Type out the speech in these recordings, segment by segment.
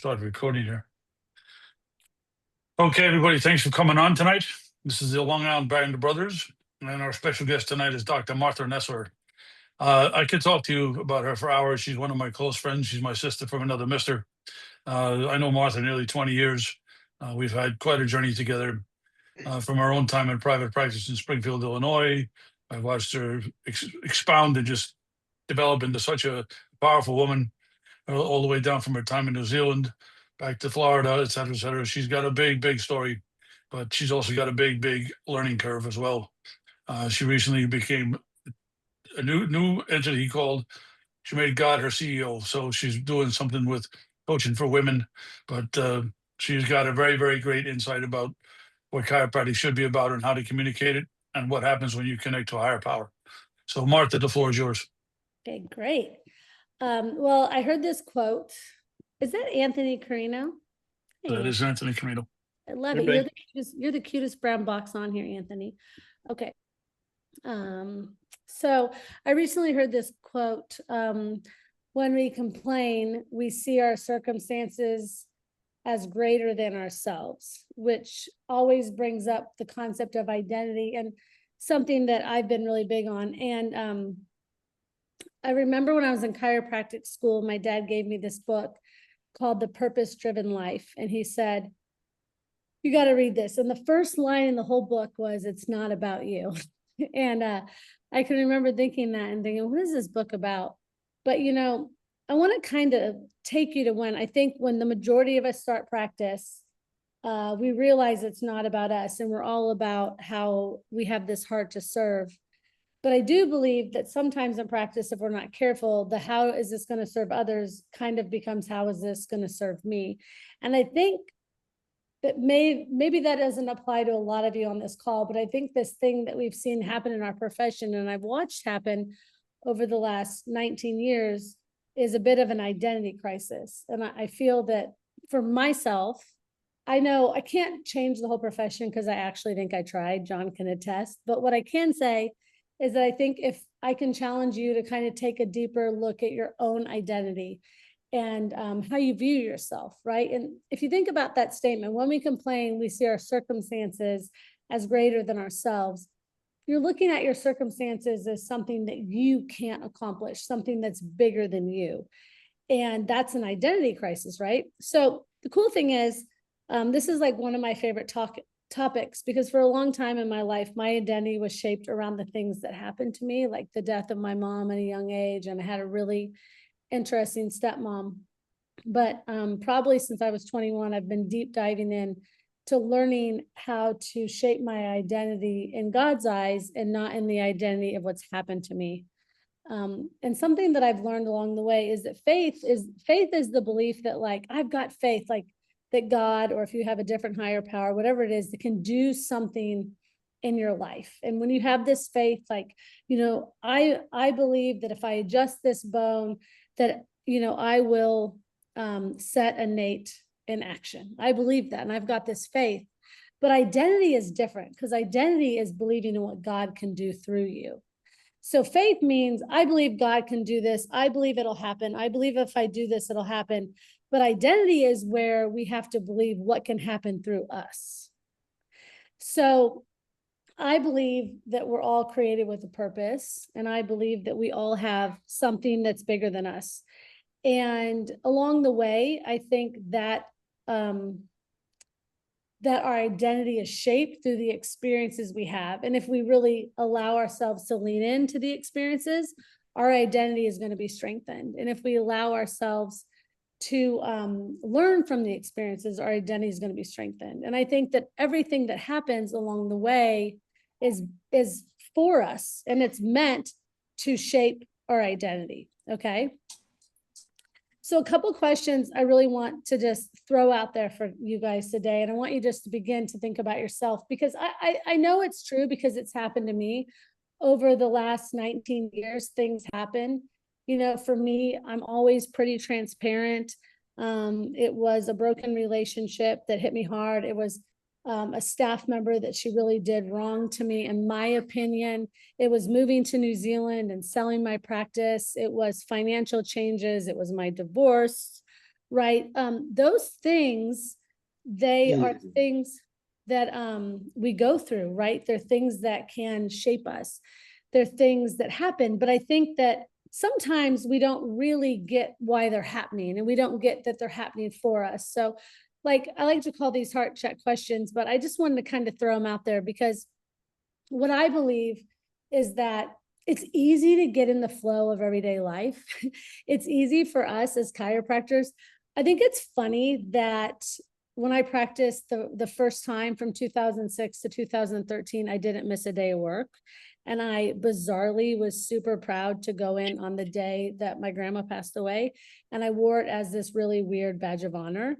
Start recording here. Okay, everybody, thanks for coming on tonight. This is the Long Island Band of Brothers, and our special guest tonight is Dr. Martha Nessler. I could talk to you about her for hours. She's one of my close friends. She's my sister from another mister. I know Martha nearly 20 years. We've had quite a journey together from our own time in private practice in Springfield, Illinois. I've watched her expound and just develop into such a powerful woman, all the way down from her time in New Zealand back to Florida, et cetera, et cetera. She's got a big story, but she's also got a big learning curve as well. She recently became a new entity called, she made God her CEO. So she's doing something with coaching for women, but she's got a very great insight about what chiropractic should be about and how to communicate it and what happens when you connect to a higher power. So Martha, the floor is yours. Okay, great. Well, I heard this quote. Is that Anthony Carino? Hey, That is Anthony Camino. I love Hey, it. You're the cutest brown box on here, Anthony. Okay. So I recently heard this quote. When we complain, we see our circumstances as greater than ourselves, which always brings up the concept of identity and something that I've been really big on. And I remember when I was in chiropractic school, my dad gave me this book called The Purpose-Driven Life. And he said, you got to read this. And the first line in the whole book was, it's not about you. And I can remember thinking that and thinking, what is this book about? But, you know, I want to kind of take you to when the majority of us start practice, we realize it's not about us and we're all about how we have this heart to serve. But I do believe that sometimes in practice, if we're not careful, the how is this going to serve others kind of becomes how is this going to serve me? And I think that maybe that doesn't apply to a lot of you on this call, but I think this thing that we've seen happen in our profession and I've watched happen over the last 19 years is a bit of an identity crisis. And I feel that for myself, I know I can't change the whole profession because I actually think I tried. John can attest. But what I can say is that I think if I can challenge you to kind of take a deeper look at your own identity and how you view yourself, right? And if you think about that statement, when we complain, we see our circumstances as greater than ourselves. You're looking at your circumstances as something that you can't accomplish, something that's bigger than you. And that's an identity crisis, right? So the cool thing is, this is like one of my favorite topics, because for a long time in my life, my identity was shaped around the things that happened to me, like the death of my mom at a young age. And I had a really interesting stepmom. But probably since I was 21, I've been deep diving in to learning how to shape my identity in God's eyes and not in the identity of what's happened to me. And something that I've learned along the way is that faith is the belief that, like, I've got faith, like that God, or if you have a different higher power, whatever it is, that can do something in your life. And when you have this faith, like, you know, I believe that if I adjust this bone, that, you know, I will set a Nate in action. I believe that, and I've got this faith. But identity is different, because identity is believing in what God can do through you. So faith means I believe God can do this. I believe it'll happen. I believe if I do this, it'll happen. But identity is where we have to believe what can happen through us. So I believe that we're all created with a purpose, and I believe that we all have something that's bigger than us. And along the way, I think that that our identity is shaped through the experiences we have. And if we really allow ourselves to lean into the experiences, our identity is going to be strengthened. And if we allow ourselves to learn from the experiences, our identity is going to be strengthened. And I think that everything that happens along the way is for us, and it's meant to shape our identity. Okay. So a couple of questions I really want to just throw out there for you guys today. And I want you just to begin to think about yourself, because I know it's true, because it's happened to me over the last 19 years. Things happen. You know, for me, I'm always pretty transparent. It was a broken relationship that hit me hard. It was a staff member that she really did wrong to me, in my opinion. It was moving to New Zealand and selling my practice. It was financial changes. It was my divorce. right? Those things, they are Mhm. things that we go through, right? They're things that can shape us. They're things that happen, but I think that sometimes we don't really get why they're happening, and we don't get that they're happening for us. So like, I like to call these heart check questions, but I just wanted to kind of throw them out there because what I believe is that it's easy to get in the flow of everyday life. It's easy for us as chiropractors. I think it's funny that when I practiced the first time from 2006 to 2013, I didn't miss a day of work. And I bizarrely was super proud to go in on the day that my grandma passed away. And I wore it as this really weird badge of honor.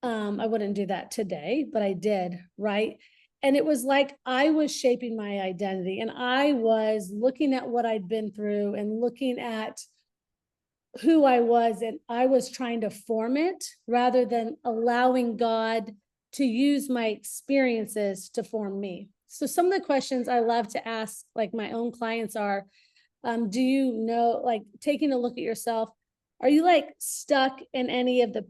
I wouldn't do that today, but I did, right? And it was like I was shaping my identity, and I was looking at what I'd been through and looking at who I was, and I was trying to form it rather than allowing God to use my experiences to form me. So some of the questions I love to ask like my own clients are, do you know, like taking a look at yourself, are you like stuck in any of the,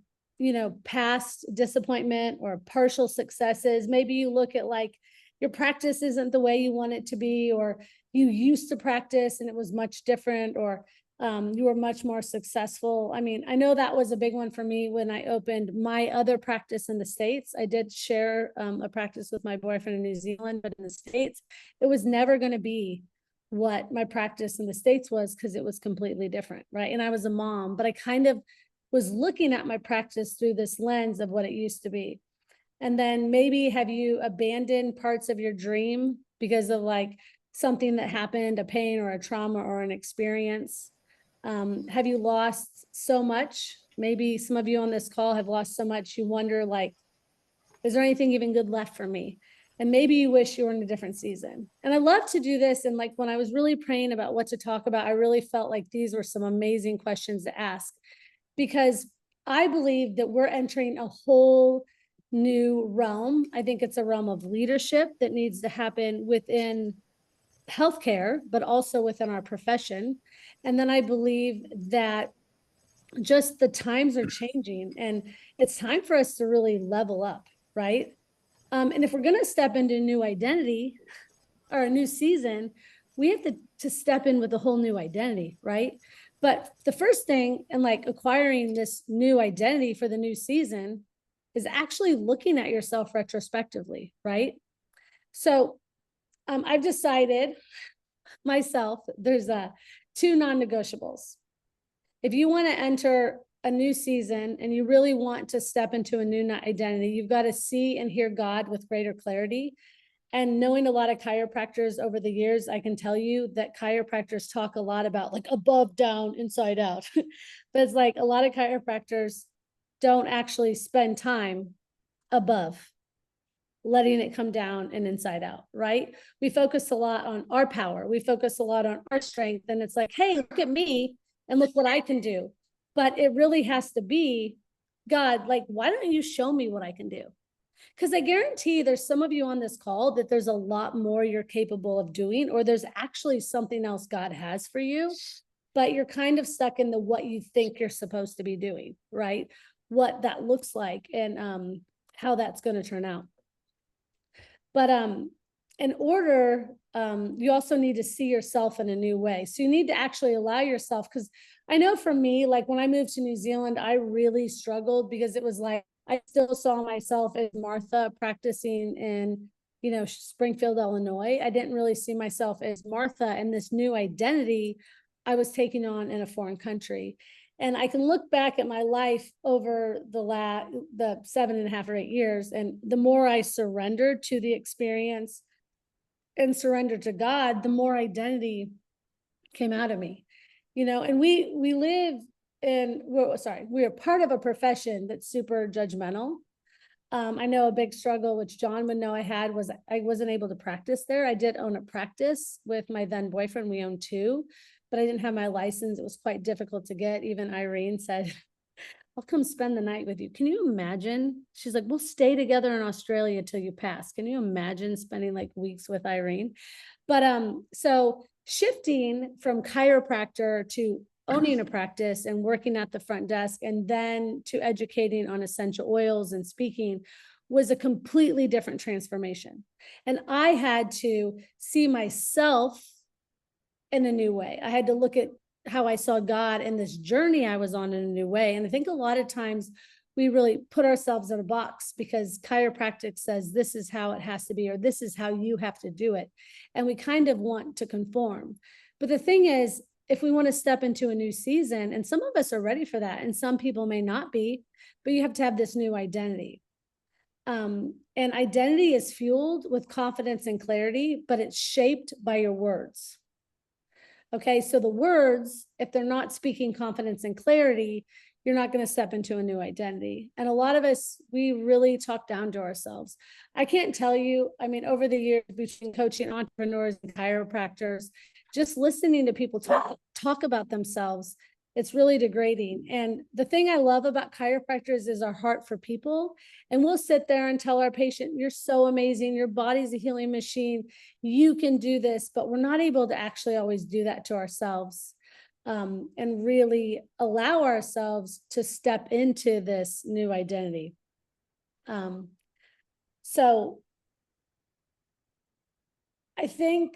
past disappointment or partial successes? Maybe you look at like your practice isn't the way you want it to be, or you used to practice and it was much different, or you were much more successful. I mean, I know that was a big one for me when I opened my other practice in the States. I did share a practice with my boyfriend in New Zealand, but in the States, it was never going to be what my practice in the States was, because it was completely different, right? And I was a mom, but I kind of was looking at my practice through this lens of what it used to be. And then maybe have you abandoned parts of your dream because of like something that happened, a pain or a trauma or an experience? Have you lost so much? Maybe some of you on this call have lost so much you wonder like, is there anything even good left for me? And maybe you wish you were in a different season. And I love to do this. And like when I was really praying about what to talk about, I really felt like these were some amazing questions to ask, because I believe that we're entering a whole new realm. I think it's a realm of leadership that needs to happen within healthcare, but also within our profession. And then I believe that just the times are changing, and it's time for us to really level up, right? And if we're going to step into a new identity or a new season, we have to step in with a whole new identity, right? But the first thing in like acquiring this new identity for the new season is actually looking at yourself retrospectively, right? So I've decided myself, there's two non-negotiables. If you want to enter a new season and you really want to step into a new identity, you've got to see and hear God with greater clarity. And knowing a lot of chiropractors over the years, I can tell you that chiropractors talk a lot about like above, down, inside out. But it's like a lot of chiropractors don't actually spend time above, letting it come down and inside out, right? We focus a lot on our power. We focus a lot on our strength. And it's like, hey, look at me and look what I can do. But it really has to be, God, like, why don't you show me what I can do? Because I guarantee there's some of you on this call that there's a lot more you're capable of doing, or there's actually something else God has for you, but you're kind of stuck in the what you think you're supposed to be doing, right? What that looks like and how that's going to turn out. But in order, you also need to see yourself in a new way. So you need to actually allow yourself, because I know for me, like when I moved to New Zealand, I really struggled because it was like, I still saw myself as Martha practicing in, Springfield, Illinois. I didn't really see myself as Martha and this new identity I was taking on in a foreign country. And I can look back at my life over the 7.5 or 8 years, and the more I surrendered to the experience and surrendered to God, the more identity came out of me. And we live in, we are part of a profession that's super judgmental. I know a big struggle, which John would know I had, was I wasn't able to practice there. I did own a practice with my then boyfriend. We owned two, but I didn't have my license. It was quite difficult to get. Even Irene said, I'll come spend the night with you. Can you imagine? She's like, we'll stay together in Australia till you pass. Can you imagine spending like weeks with Irene? But so shifting from chiropractor to owning a practice and working at the front desk, and then to educating on essential oils and speaking, was a completely different transformation. And I had to see myself in a new way. I had to look at how I saw God and this journey I was on in a new way. And I think a lot of times we really put ourselves in a box because chiropractic says this is how it has to be, or this is how you have to do it. And we kind of want to conform. But the thing is, if we want to step into a new season, and some of us are ready for that, and some people may not be, but you have to have this new identity. And identity is fueled with confidence and clarity, but it's shaped by your words. Okay, so the words, if they're not speaking confidence and clarity, you're not going to step into a new identity. And a lot of us, we really talk down to ourselves. I can't tell you, I mean, over the years between coaching entrepreneurs and chiropractors, just listening to people talk about themselves, it's really degrading. And the thing I love about chiropractors is our heart for people. And we'll sit there and tell our patient, you're so amazing. Your body's a healing machine. You can do this, but we're not able to actually always do that to ourselves, and really allow ourselves to step into this new identity. So I think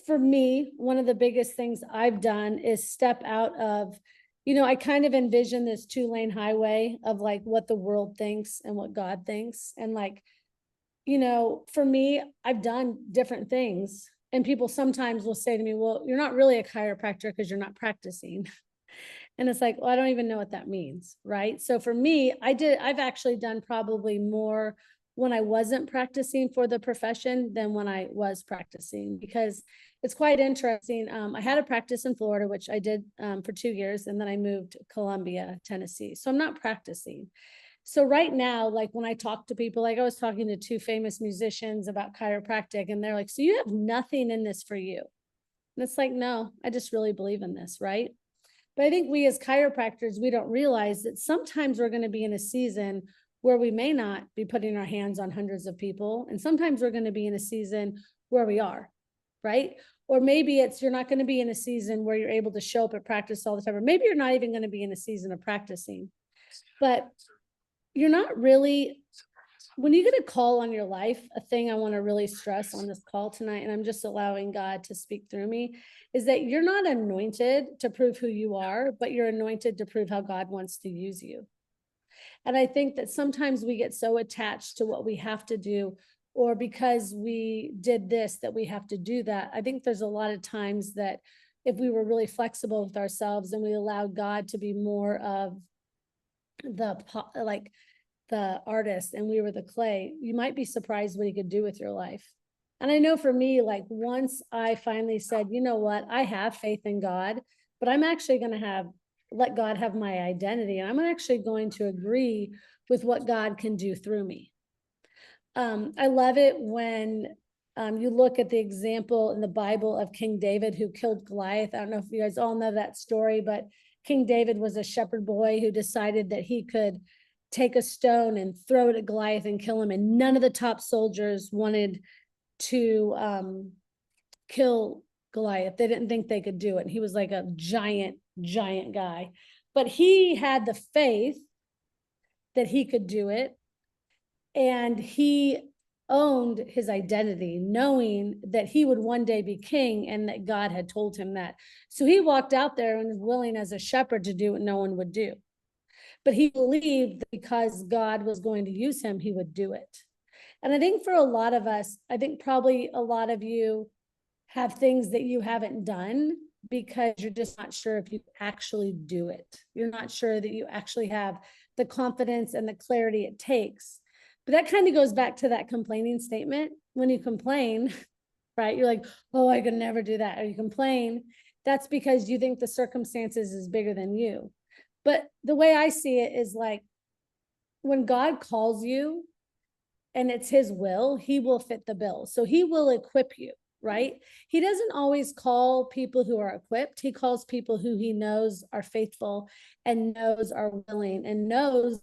for me, one of the biggest things I've done is step out of, I kind of envision this 2-lane highway of like what the world thinks and what God thinks. And like, for me, I've done different things. And people sometimes will say to me, well, you're not really a chiropractor because you're not practicing. And it's like, well, I don't even know what that means. Right. So for me, I've actually done probably more when I wasn't practicing for the profession than when I was practicing, because it's quite interesting. I had a practice in Florida, which I did for 2 years, and then I moved to Columbia, Tennessee. So I'm not practicing. So right now, like when I talk to people, like I was talking to 2 famous musicians about chiropractic, and they're like, so you have nothing in this for you. And it's like, no, I just really believe in this, right? But I think we as chiropractors, we don't realize that sometimes we're going to be in a season where we may not be putting our hands on hundreds of people. And sometimes we're going to be in a season where we are, right? Or maybe you're not going to be in a season where you're able to show up at practice all the time. Or maybe you're not even going to be in a season of practicing. But you're not really, when you get a call on your life, a thing I want to really stress on this call tonight, and I'm just allowing God to speak through me, is that you're not anointed to prove who you are, but you're anointed to prove how God wants to use you. And I think that sometimes we get so attached to what we have to do, or because we did this, that we have to do that. I think there's a lot of times that if we were really flexible with ourselves and we allowed God to be more of the artist and we were the clay, you might be surprised what he could do with your life. And I know for me, like once I finally said, you know what, I have faith in God, but I'm actually going to let God have my identity. And I'm actually going to agree with what God can do through me. I love it when you look at the example in the Bible of King David who killed Goliath. I don't know if you guys all know that story, but King David was a shepherd boy who decided that he could take a stone and throw it at Goliath and kill him. And none of the top soldiers wanted to kill Goliath. They didn't think they could do it. And he was like a giant guy. But he had the faith that he could do it. And he owned his identity, knowing that he would one day be king and that God had told him that. So he walked out there and was willing as a shepherd to do what no one would do. But he believed that because God was going to use him, he would do it. And I think for a lot of us, I think probably a lot of you have things that you haven't done because you're just not sure if you actually do it. You're not sure that you actually have the confidence and the clarity it takes. But that kind of goes back to that complaining statement. When you complain, right, you're like, oh, I could never do that. Or you complain, that's because you think the circumstances is bigger than you. But the way I see it is like when God calls you and it's his will, he will fit the bill. So he will equip you, right? He doesn't always call people who are equipped. He calls people who he knows are faithful and knows are willing and knows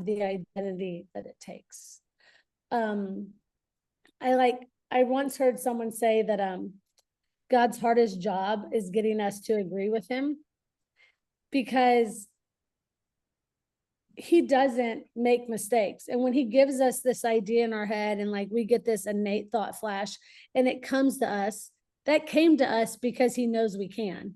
the identity that it takes. I once heard someone say that God's hardest job is getting us to agree with him, because he doesn't make mistakes. And when he gives us this idea in our head and like we get this innate thought flash and it comes to us, that came to us because he knows we can.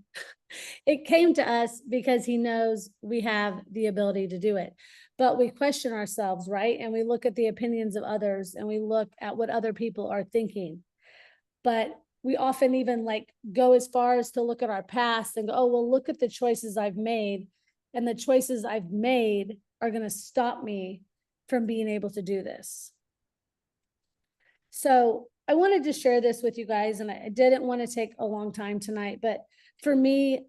It came to us because he knows we have the ability to do it. But we question ourselves, right? And we look at the opinions of others and we look at what other people are thinking. But we often even like go as far as to look at our past and go, oh, well, look at the choices I've made. And the choices I've made are going to stop me from being able to do this. So I wanted to share this with you guys, and I didn't want to take a long time tonight, but for me,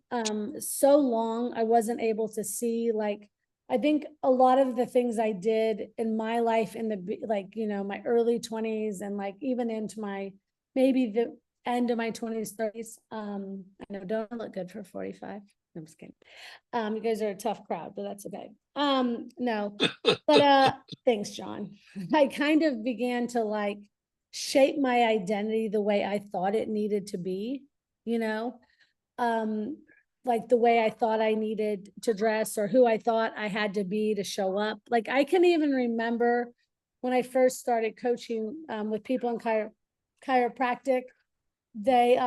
so long, I wasn't able to see, like, I think a lot of the things I did in my life in the, like, you know, my early 20s and like even into my, maybe the end of my 20s, 30s. I know, don't look good for 45. I'm just kidding. You guys are a tough crowd, but that's okay. No, but thanks, John. I kind of began to like shape my identity the way I thought it needed to be, you know, like the way I thought I needed to dress or who I thought I had to be to show up. Like I can even remember when I first started coaching with people in chiropractic, they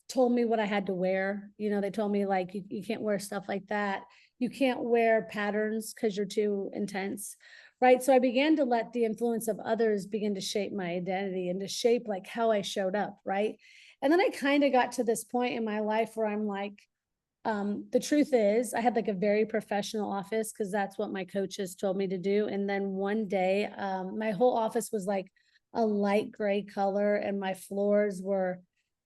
told me what I had to wear. You know, they told me like, you can't wear stuff like that. You can't wear patterns because you're too intense. Right. So I began to let the influence of others begin to shape my identity and to shape like how I showed up. Right. And then I kind of got to this point in my life where I'm like, the truth is I had like a very professional office because that's what my coaches told me to do. And then one day, my whole office was like a light gray color and my floors were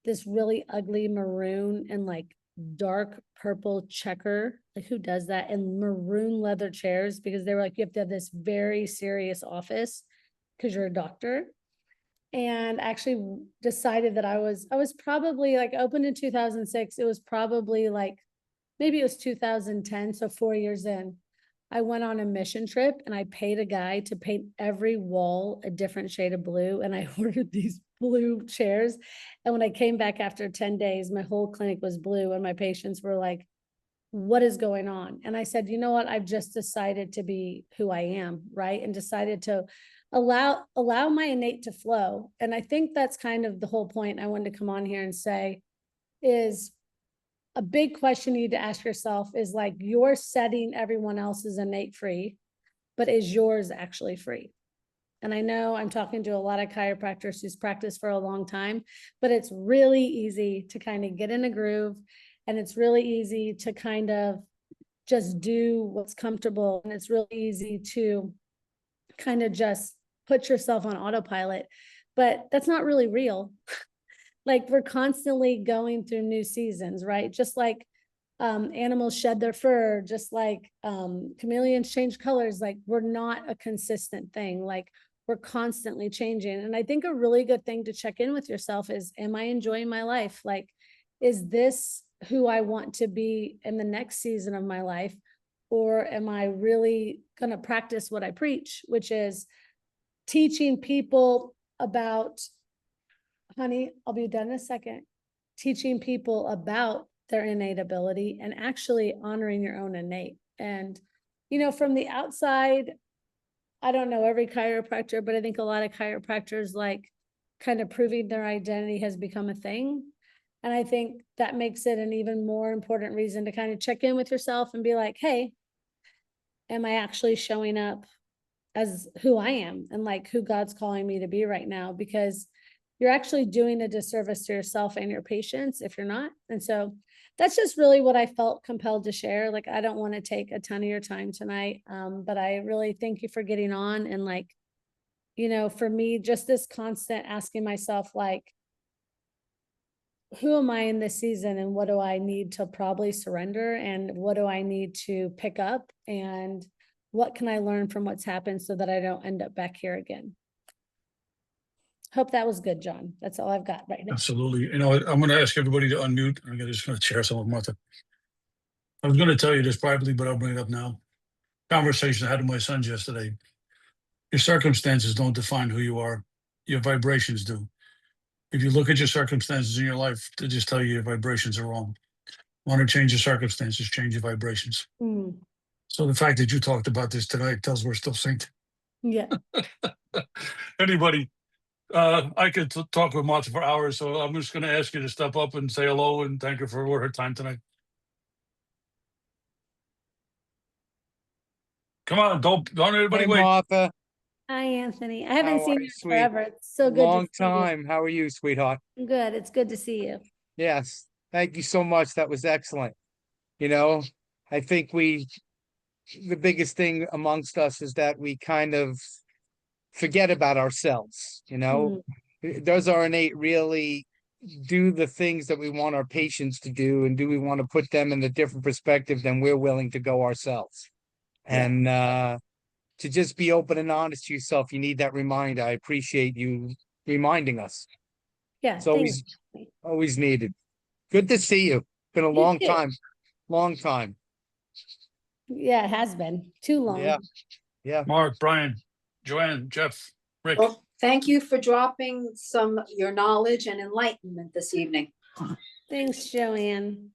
this really ugly maroon and like dark purple checker. Like who does that? And maroon leather chairs, because they were like, you have to have this very serious office because you're a doctor. And actually decided that I was probably like opened in 2006. It was probably like, maybe it was 2010. So 4 years in, I went on a mission trip and I paid a guy to paint every wall a different shade of blue. And I ordered these blue chairs. And when I came back after 10 days, my whole clinic was blue. And my patients were like, what is going on? And I said, you know what? I've just decided to be who I am, right? And decided to allow my innate to flow. And I think that's kind of the whole point I wanted to come on here and say is a big question you need to ask yourself is like, you're setting everyone else's innate free, but is yours actually free? And I know I'm talking to a lot of chiropractors who's practiced for a long time, but it's really easy to kind of get in a groove. And it's really easy to kind of just do what's comfortable. And it's really easy to kind of just put yourself on autopilot, but that's not really real. Like we're constantly going through new seasons, right? Just like animals shed their fur, just like chameleons change colors. Like we're not a consistent thing. Like we're constantly changing. And I think a really good thing to check in with yourself is, am I enjoying my life? Like, is this who I want to be in the next season of my life? Or am I really going to practice what I preach, which is teaching people about, honey, I'll be done in a second, teaching people about their innate ability and actually honoring your own innate. And, you know, from the outside, I don't know every chiropractor, but I think a lot of chiropractors like kind of proving their identity has become a thing. And I think that makes it an even more important reason to kind of check in with yourself and be like, hey, am I actually showing up as who I am and like who God's calling me to be right now? Because you're actually doing a disservice to yourself and your patients if you're not. And so that's just really what I felt compelled to share. Like, I don't want to take a ton of your time tonight, but I really thank you for getting on. And like, you know, for me, just this constant asking myself, like, who am I in this season and what do I need to probably surrender and what do I need to pick up and what can I learn from what's happened so that I don't end up back here again? Hope that was good, John. That's all I've got right now. Absolutely. You know, I'm going to ask everybody to unmute. I'm just going to share some with Martha. I was going to tell you this privately, but I'll bring it up now. Conversation I had with my sons yesterday. Your circumstances don't define who you are. Your vibrations do. If you look at your circumstances in your life, they just tell you your vibrations are wrong. Want to change your circumstances, change your vibrations. Hmm. So the fact that you talked about this tonight tells we're still synced. Yeah. Anybody, I could talk with Martha for hours, so I'm just going to ask you to step up and say hello and thank her for her time tonight. Come on, don't anybody Hey, wait. Martha. Hi, Anthony. I haven't How seen are you you, in sweet? forever. It's so good to Long see you. time. How are you, sweetheart? Good. It's good to see you. Yes. Thank you so much. That was excellent. You know, I think the biggest thing amongst us is that we kind of forget about ourselves, you know? Does our innate really do the things that we want our patients to do? And do we want to put them in a different perspective than we're willing to go ourselves? Yeah. And to just be open and honest to yourself, you need that reminder. I appreciate you reminding us. Yeah. It's always needed. Good to see you. Been a You long too. time. Long time. Yeah, it has been too long. Yeah. Yeah. Mark, Brian, Joanne, Jeff, Rick. Well, thank you for dropping your knowledge and enlightenment this evening. Thanks, Joanne.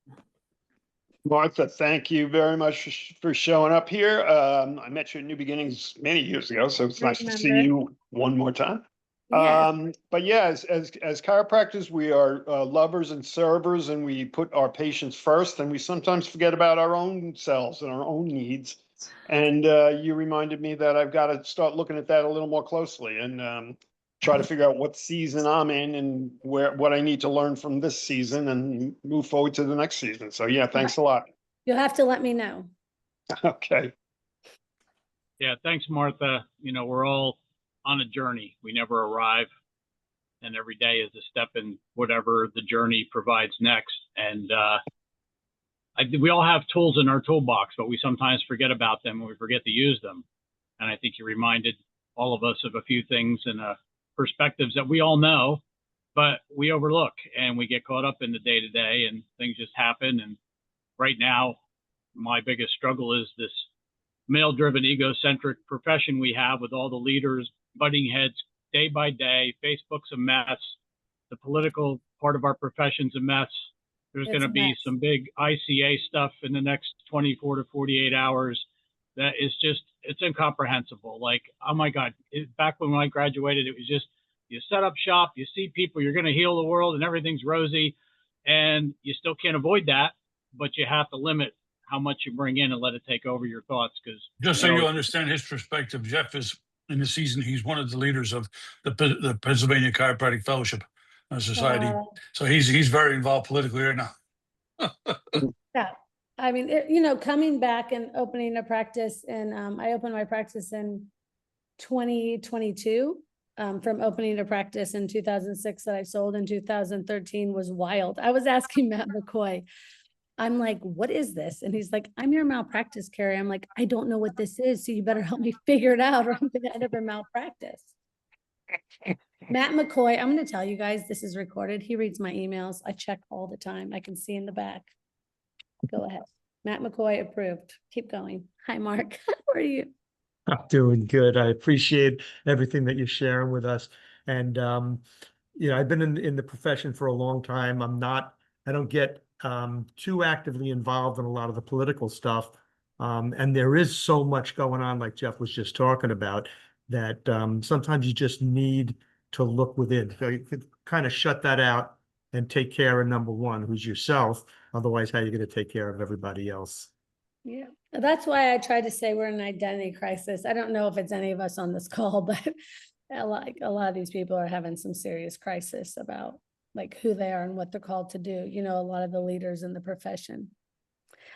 Martha, thank you very much for showing up here. I met you at New Beginnings many years ago, so it's nice to see Remember. you one more time. Yeah. But yeah, as chiropractors, we are lovers and servers, and we put our patients first, and we sometimes forget about our own selves and our own needs. And you reminded me that I've got to start looking at that a little more closely and try to figure out what season I'm in and what I need to learn from this season and move forward to the next season. So yeah, thanks a lot. You'll have to let me know. Okay. Yeah, thanks, Martha. You know, we're all on a journey. We never arrive. And every day is a step in whatever the journey provides next. And we all have tools in our toolbox, but we sometimes forget about them and we forget to use them. And I think you reminded all of us of a few things and perspectives that we all know, but we overlook and we get caught up in the day to day and things just happen. And right now, my biggest struggle is this male-driven, egocentric profession we have with all the leaders butting heads day by day. Facebook's a mess. The political part of our profession's a mess. There's going to be some big ICA stuff in the next 24 to 48 hours that is just, it's incomprehensible. Like, oh my God, back when I graduated, it was just, you set up shop, you see people, you're going to heal the world and everything's rosy, and you still can't avoid that, but you have to limit how much you bring in and let it take over your thoughts. Because just so you understand his perspective, Jeff is in the season. He's one of the leaders of the Pennsylvania Chiropractic Fellowship Society. So he's very involved politically right now. Yeah. I mean, coming back and opening a practice, and I opened my practice in 2022. From opening a practice in 2006 that I sold in 2013 was wild. I was asking Matt McCoy, I'm like, what is this? And he's like, I'm your malpractice carrier. I'm like, I don't know what this is, so you better help me figure it out, or I'm going to end up in malpractice. Matt McCoy, I'm going to tell you guys, this is recorded. He reads my emails. I check all the time. I can see in the back. Go ahead. Matt McCoy approved. Keep going. Hi, Mark. How are you? I'm doing good. I appreciate everything that you're sharing with us. And, I've been in the profession for a long time. I don't get too actively involved in a lot of the political stuff. And there is so much going on, like Jeff was just talking about, that sometimes you just need to look within. So you could kind of shut that out and take care of number one, who's yourself. Otherwise, how are you going to take care of everybody else? Yeah, that's why I tried to say we're in an identity crisis. I don't know if it's any of us on this call, but a lot of these people are having some serious crisis about like who they are and what they're called to do. A lot of the leaders in the profession.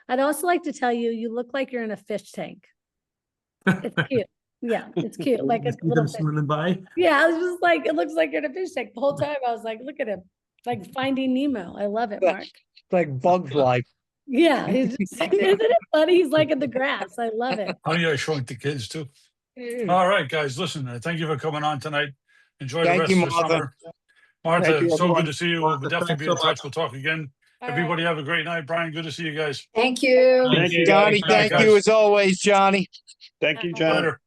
I'd also like to tell you, you look like you're in a fish tank. It's cute. Yeah, it's cute. Like a little fish. Swimming by. Yeah, I was just like, it looks like you're in a fish tank. The whole time I was like, look at him, like Finding Nemo. I love it, Mark. Like Bug's Life. Yeah, he's just, isn't it funny? He's like in the grass. I love it. Honey, I Shrunk the Kids too. All right, guys, listen, thank you for coming on tonight. Enjoy the rest of the summer. Martha, so good to see you. We'll definitely be in touch. We'll talk again. Everybody have a great night. Brian, good to see you guys. Thank you. Thank you, Johnny, guys. thank you as always, Johnny. Thank you, John. Later.